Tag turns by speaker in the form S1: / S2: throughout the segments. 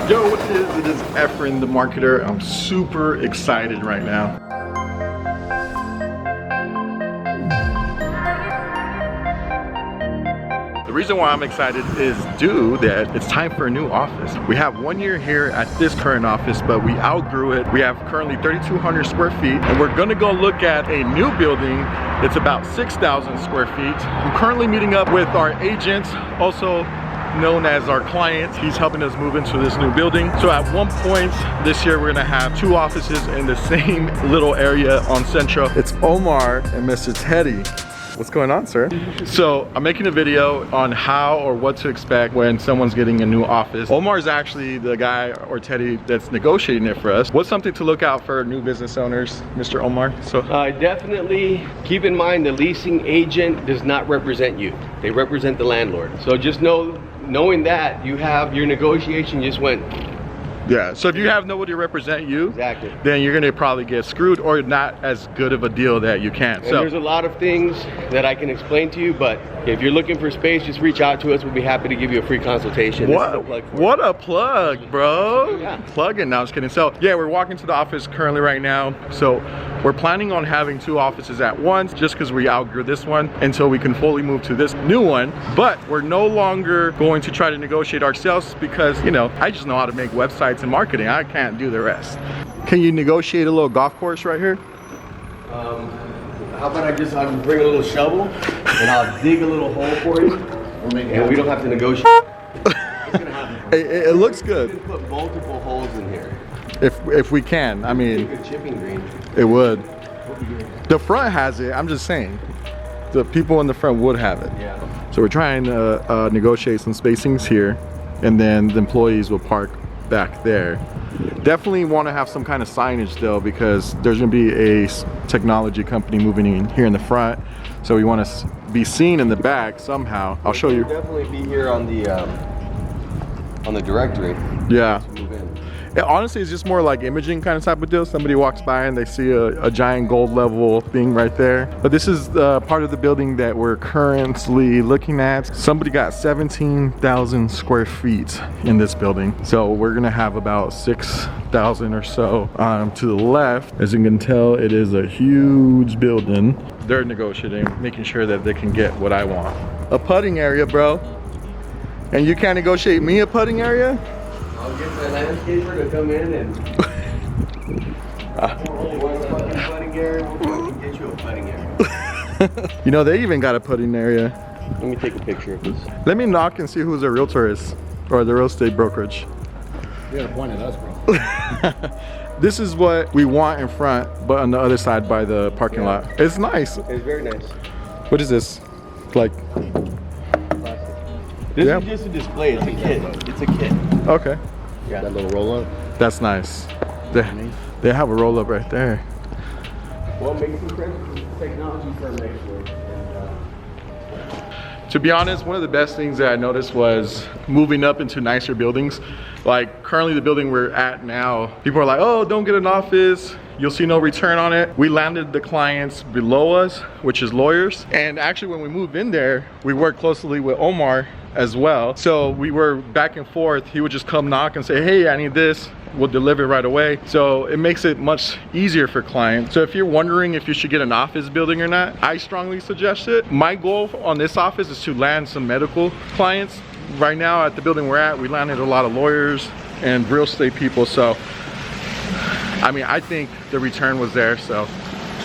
S1: Yo, what it is? It is Efren, the marketer. I'm super excited right now. The reason why I'm excited is due that it's time for a new office. We have 1 year here at this current office, but we outgrew it. We have currently 3,200 square feet, and we're gonna go look at a new building. It's about 6,000 square feet. I'm currently meeting up with our agent, also known as our client. He's helping us move into this new building. So at one point this year, we're gonna have 2 offices in the same little area on Central. It's Omar and Mr. Teddy. What's going on, sir? So I'm making a video on how or what to expect when someone's getting a new office. Omar is actually the guy, or Teddy, that's negotiating it for us. What's something to look out for new business owners, Mr. Omar? So
S2: definitely keep in mind the leasing agent does not represent you. They represent the landlord. So just knowing that you have your negotiation just went.
S1: yeah, so if you have nobody to represent you,
S2: Exactly.
S1: then you're gonna probably get screwed or not as good of a deal that you can.
S2: And
S1: So
S2: there's a lot of things that I can explain to you, but if you're looking for space, just reach out to us. We'll be happy to give you a free consultation.
S1: what
S2: This is
S1: a plug, bro.
S2: Yeah.
S1: Plugging. No, I was kidding. So yeah, we're walking to the office currently right now. So we're planning on having 2 offices at once, just because we outgrew this one, until we can fully move to this new one. But we're no longer going to try to negotiate ourselves, because you know, I just know how to make websites and marketing. I can't do the rest. Can you negotiate a little golf course right here?
S2: How about I'll bring a little shovel and I'll dig a little hole for you, and we don't have to negotiate. It's gonna happen.
S1: It looks good.
S2: We can put multiple holes in here.
S1: If we can. I mean,
S2: Good chipping green.
S1: it would. The front has it. I'm just saying. The people in the front would have it.
S2: Yeah.
S1: So we're trying to negotiate some spacings here, and then the employees will park back there. Definitely want to have some kind of signage though, because there's going to be a technology company moving in here in the front, so we want to be seen in the back somehow. I'll show you.
S2: We'll definitely be here on the directory.
S1: Yeah.
S2: To move in.
S1: It honestly is just more like imaging kind of type of deal. Somebody walks by and they see a giant gold level thing right there. But this is part of the building that we're currently looking at. Somebody got 17,000 square feet in this building. So we're gonna have about 6,000 or so to the left. As you can tell, it is a huge building. They're negotiating, making sure that they can get what I want. A putting area, bro. And you can't negotiate me a putting area?
S2: I'll get the landscaper to come in and putting area. We'll get you a putting area.
S1: You know, they even got a putting area.
S2: Let me take a picture of this.
S1: Let me knock and see who the realtor is, or the real estate brokerage.
S3: You gotta point at us, bro.
S1: This is what we want in front, but on the other side by the parking lot. It's nice.
S2: It's very nice.
S1: What is this? Like,
S2: This
S1: Yeah.
S2: is just a display. It's a kit. It's a kit.
S1: okay.
S2: Yeah.
S3: That little roll up.
S1: That's nice. They have a roll up right there.
S2: Well, make some friends with the technology firm next door.
S1: To be honest, one of the best things that I noticed was moving up into nicer buildings. Like currently the building we're at now, people are like, oh, don't get an office. You'll see no return on it. We landed the clients below us, which is lawyers. And actually when we moved in there, we worked closely with Omar as well. So we were back and forth. He would just come knock and say, hey, I need this. We'll deliver right away. So it makes it much easier for clients. So if you're wondering if you should get an office building or not, I strongly suggest it. My goal on this office is to land some medical clients. Right now at the building we're at, we landed a lot of lawyers and real estate people. So, I mean, I think the return was there. So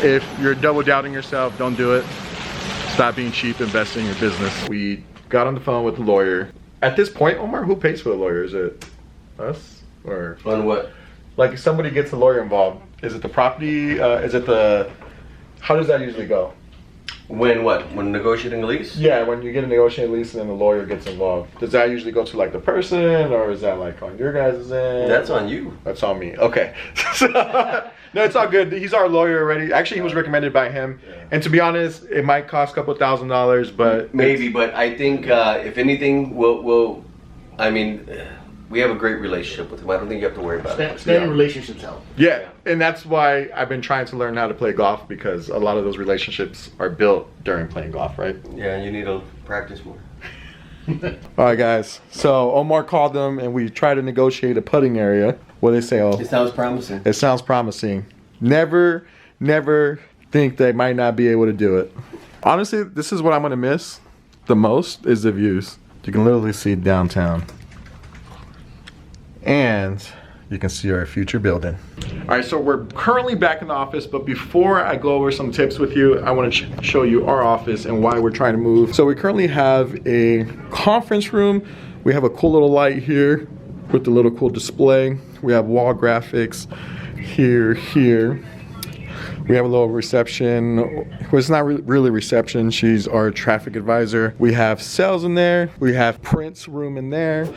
S1: if you're double doubting yourself, don't do it. Stop being cheap, invest in your business. We got on the phone with the lawyer. At this point, Omar, who pays for the lawyer? Is it us? Or
S2: On what?
S1: like if somebody gets a lawyer involved, is it the property? Is it the, how does that usually go?
S2: When what? When negotiating a lease?
S1: Yeah, when you get a negotiated lease and then the lawyer gets involved. Does that usually go to like the person, or is that like on your guys' end?
S2: That's on you.
S1: That's on me. Okay. No, it's all good. He's our lawyer already. Actually, he was recommended by him. And to be honest, it might cost a couple $1,000s, but
S2: maybe. But I think if anything, we'll. I mean, we have a great relationship with him. I don't think you have to worry about it.
S3: Staying in relationships help.
S1: yeah, and that's why I've been trying to learn how to play golf, because a lot of those relationships are built during playing golf, right?
S2: Yeah, you need to practice more.
S1: All right, guys. So Omar called them and we tried to negotiate a putting area. What they say? Oh,
S2: It sounds promising.
S1: it sounds promising. Never think they might not be able to do it. Honestly, this is what I'm gonna miss the most is the views. You can literally see downtown. And you can see our future building. All right, so we're currently back in the office, but before I go over some tips with you, I want to show you our office and why we're trying to move. So we currently have a conference room. We have a cool little light here with the little cool display. We have wall graphics here. We have a little reception. Well, it's not really reception. She's our traffic advisor. We have sales in there. We have prints room in there.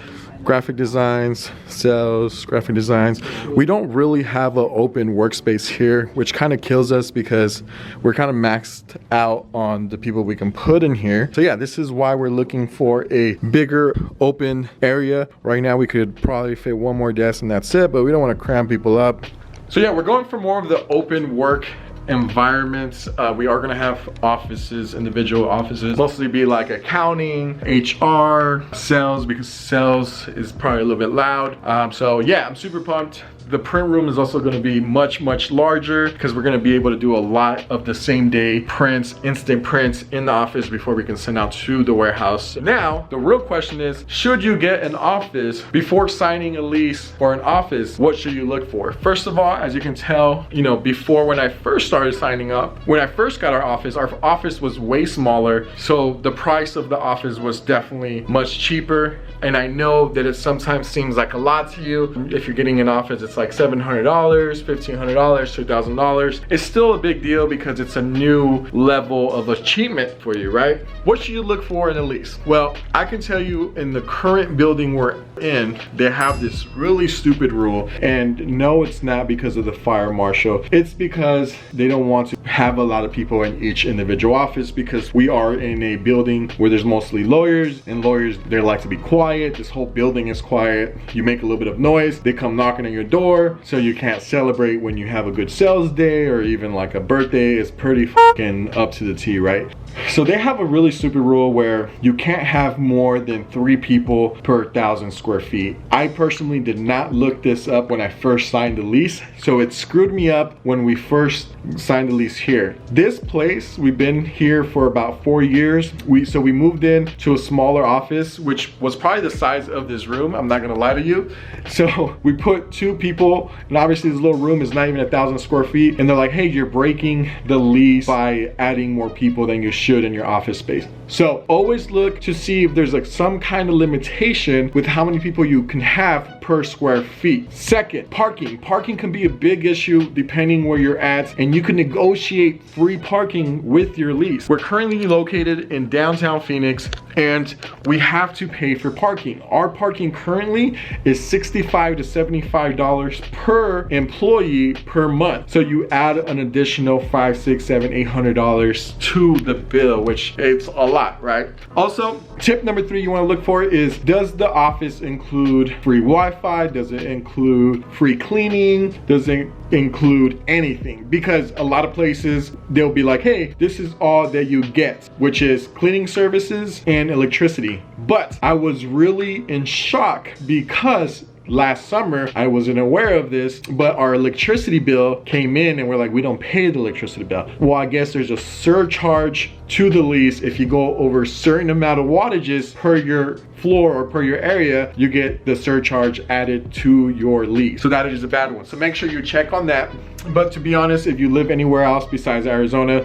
S1: Graphic designs, sales, graphic designs. We don't really have an open workspace here, which kind of kills us because we're kind of maxed out on the people we can put in here. So yeah, this is why we're looking for a bigger open area. Right now we could probably fit one more desk and that's it, but we don't want to cram people up. So yeah, we're going for more of the open work environments. We are gonna have offices, individual offices, mostly be like accounting, HR, sales, because sales is probably a little bit loud. So yeah, I'm super pumped. The print room is also gonna be much larger because we're gonna be able to do a lot of the same day prints, instant prints in the office before we can send out to the warehouse. Now, the real question is, should you get an office before signing a lease or an office? What should you look for? First of all, as you can tell, you know, before when I first started signing up, when I first got our office was way smaller. So the price of the office was definitely much cheaper. And I know that it sometimes seems like a lot to you. If you're getting an office, it's like $700, $1,500, $2,000. It's still a big deal because it's a new level of achievement for you, right? What should you look for in a lease? Well, I can tell you in the current building we're in, they have this really stupid rule. And no, it's not because of the fire marshal. It's because they don't want to have a lot of people in each individual office because we are in a building where there's mostly lawyers, and lawyers, they like to be quiet. This whole building is quiet. You make a little bit of noise, they come knocking on your door, so you can't celebrate when you have a good sales day or even like a birthday. It's pretty fucking up to the T, right? So they have a really stupid rule where you can't have more than 3 people per 1,000 square feet. I personally did not look this up when I first signed the lease, so it screwed me up when we first signed the lease here. This place, we've been here for about 4 years. So we moved in to a smaller office, which was probably the size of this room. I'm not gonna lie to you. So we put 2 people, and obviously this little room is not even 1,000 square feet. And they're like, hey, you're breaking the lease by adding more people than you should in your office space. So always look to see if there's like some kind of limitation with how many people you can have per square feet. Second, parking. Parking can be a big issue depending where you're at, and you can negotiate free parking with your lease. We're currently located in downtown Phoenix, and we have to pay for parking. Our parking currently is $65 to $75 per employee per month. So you add an additional $500, $600, $700, $800 to the bill, which it's a lot, right? Also, tip number 3 you want to look for is, does the office include free Wi-Fi? Does it include free cleaning? Does it include anything? Because a lot of places, they'll be like, hey, this is all that you get, which is cleaning services and electricity. But I was really in shock because last summer, I wasn't aware of this, but our electricity bill came in and we're like, we don't pay the electricity bill. Well, I guess there's a surcharge to the lease. If you go over a certain amount of wattages per your floor or per your area, you get the surcharge added to your lease. So that is a bad one. So make sure you check on that. But to be honest, if you live anywhere else besides Arizona,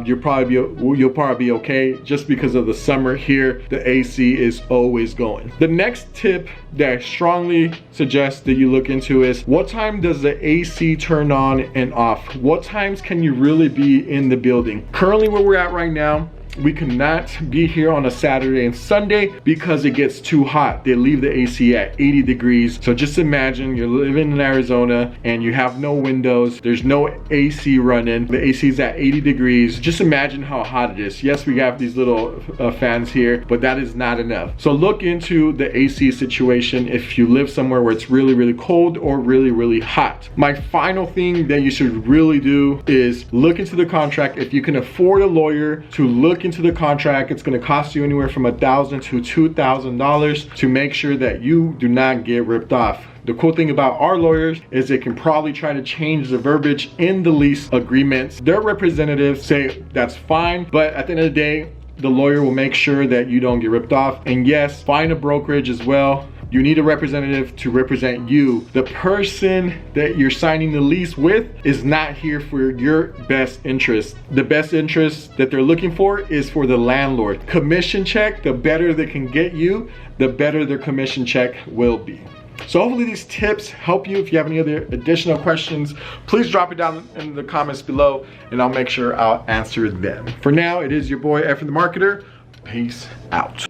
S1: you'll probably be okay. Just because of the summer here, the AC is always going. The next tip that I strongly suggest that you look into is, what time does the AC turn on and off? What times can you really be in the building? Currently where we're at right now, we cannot be here on a Saturday and Sunday because it gets too hot. They leave the AC at 80 degrees. So just imagine you're living in Arizona and you have no windows. There's no AC running. The AC is at 80 degrees. Just imagine how hot it is. Yes, we have these little fans here, but that is not enough. So look into the AC situation if you live somewhere where it's really cold or really hot. My final thing that you should really do is look into the contract. If you can afford a lawyer to look into the contract, it's gonna cost you anywhere from $1,000 to $2,000 to make sure that you do not get ripped off. The cool thing about our lawyers is they can probably try to change the verbiage in the lease agreements. Their representatives say that's fine, but at the end of the day, the lawyer will make sure that you don't get ripped off. And yes, find a brokerage as well. You need a representative to represent you. The person that you're signing the lease with is not here for your best interest. The best interest that they're looking for is for the landlord. Commission check, the better they can get you, the better their commission check will be. So hopefully these tips help you. If you have any other additional questions, please drop it down in the comments below and I'll make sure I'll answer them. For now, it is your boy Efren the Marketer. Peace out.